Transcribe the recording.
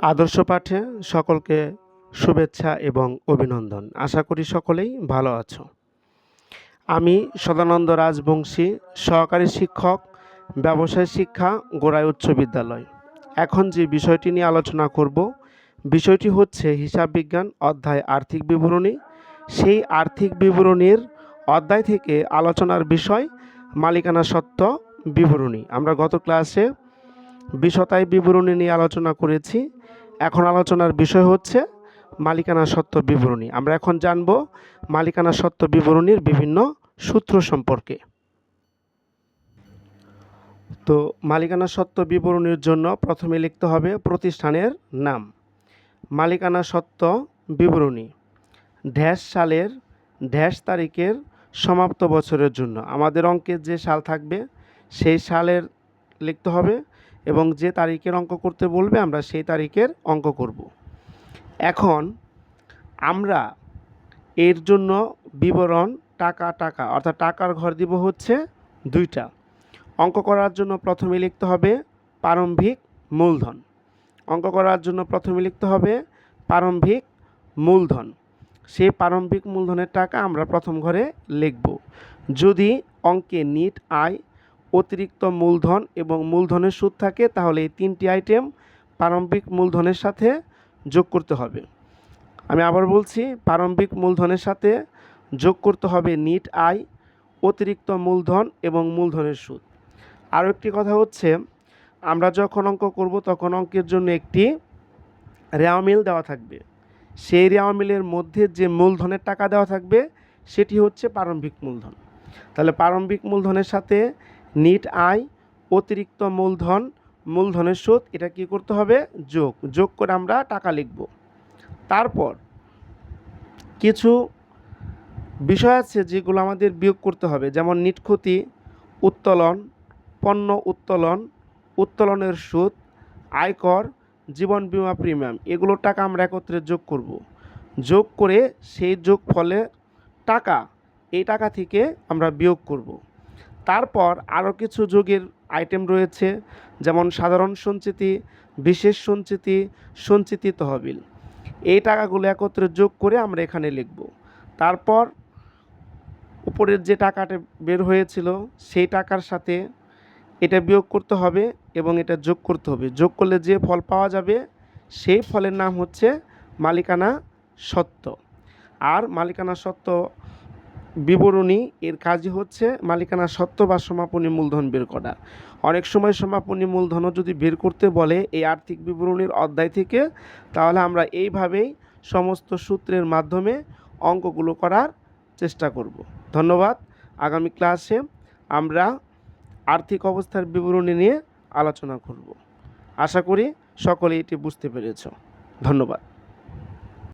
আদর্শ পাঠে সকলকে শুভেচ্ছা এবং অভিনন্দন। আশা করি সকলেই ভালো আছো। আমি সদানন্দ রাজবংশী, সহকারী শিক্ষক, ব্যবসায় শিক্ষা, গোড়াই উচ্চ বিদ্যালয়। এখন যে বিষয়টি নিয়ে আলোচনা করব, বিষয়টি হচ্ছে হিসাব বিজ্ঞান অধ্যায় আর্থিক বিবরণী। সেই আর্থিক বিবরণীর অধ্যায় থেকে আলোচনার বিষয় মালিকানা সত্ত্ব বিবরণী। আমরা গত ক্লাসে বিশতায় বিবরণী নিয়ে আলোচনা করেছি। এখন আলোচনার বিষয় হচ্ছে মালিকানা সত্ত্ব বিবরণী। আমরা এখন জানব মালিকানা সত্ত্ব বিবরণীর বিভিন্ন সূত্র সম্পর্কে। তো মালিকানা সত্ত্ব বিবরণীর জন্য প্রথমে লিখতে হবে প্রতিষ্ঠানের নাম। মালিকানা সত্ত্ব বিবরণী ড্যাশ সালের ড্যাশ তারিখের সমাপ্ত বছরের জন্য। আমাদের অঙ্কের যে সাল থাকবে সেই সালের লিখতে হবে এবং যে তারিখের অঙ্ক করতে বলবে আমরা সেই তারিখের অঙ্ক করব। এখন আমরা এর জন্য বিবরণ টাকা অর্থাৎ টাকার ঘর দিব হচ্ছে 2টা। অঙ্ক করার জন্য প্রথমে লিখতে হবে প্রারম্ভিক মূলধন। অঙ্ক করার জন্য প্রথমে লিখতে হবে প্রারম্ভিক মূলধন। সেই প্রারম্ভিক মূলধনের টাকা আমরা প্রথম ঘরে লিখব। যদি অঙ্কে নিট আয়, অতিরিক্ত মূলধন এবং মূলধনের সুদ থাকে তাহলে এই 3টি আইটেম প্রারম্ভিক মূলধনের সাথে যোগ করতে হবে। আমি আবার বলছি, প্রারম্ভিক মূলধনের সাথে যোগ করতে হবে নিট আয়, অতিরিক্ত মূলধন এবং মূলধনের সুদ। আরও একটি কথা হচ্ছে, আমরা যখন অঙ্ক করব তখন অঙ্কের জন্য একটি রেওয়া মিল দেওয়া থাকবে। সেই রেওয়া মিলের মধ্যে যে মূলধনের টাকা দেওয়া থাকবে সেটি হচ্ছে প্রারম্ভিক মূলধন। তাহলে প্রারম্ভিক মূলধনের সাথে নিট আয়, অতিরিক্ত মূলধন, মূলধনের সুদ এটা কি করতে হবে? যোগ করে আমরা টাকা লিখব। তারপর কিছু বিষয় আছে যেগুলো আমাদের বিয়োগ করতে হবে, যেমন নিট ক্ষতি, উত্তোলন, পণ্য উত্তোলন, উত্তোলনের সুদ, আয়কর, জীবন বীমা প্রিমিয়াম, এগুলোর টাকা আমরা একত্রে যোগ করব। যোগ করে সেই যোগফলের টাকা, এই টাকা থেকে আমরা বিয়োগ করব। তারপর আরও কিছু যোগের আইটেম রয়েছে, যেমন সাধারণ সঞ্চিতি, বিশেষ সঞ্চিতি, সঞ্চিতি তহবিল। এই টাকাগুলো একত্রে যোগ করে আমরা এখানে লিখব। তারপর উপরের যে টাকাটা বের হয়েছিল সেই টাকার সাথে এটা বিয়োগ করতে হবে এবং এটা যোগ করতে হবে। যোগ করলে যে ফল পাওয়া যাবে সেই ফলের নাম হচ্ছে মালিকানা সত্ত্ব। আর মালিকানা সত্ত্ব বিবরণী এর কাজই হচ্ছে মালিকানা সত্ত্ব বা সমাপনী মূলধন বের করা। অনেক সময় সমাপনী মূলধনও যদি বের করতে বলে এই আর্থিক বিবরণীর অধ্যায় থেকে, তাহলে আমরা এইভাবেই সমস্ত সূত্রের মাধ্যমে অঙ্কগুলো করার চেষ্টা করব। ধন্যবাদ। আগামী ক্লাসে আমরা আর্থিক অবস্থার বিবরণী নিয়ে আলোচনা করব। আশা করি সকলে এটি বুঝতে পেরেছ। ধন্যবাদ।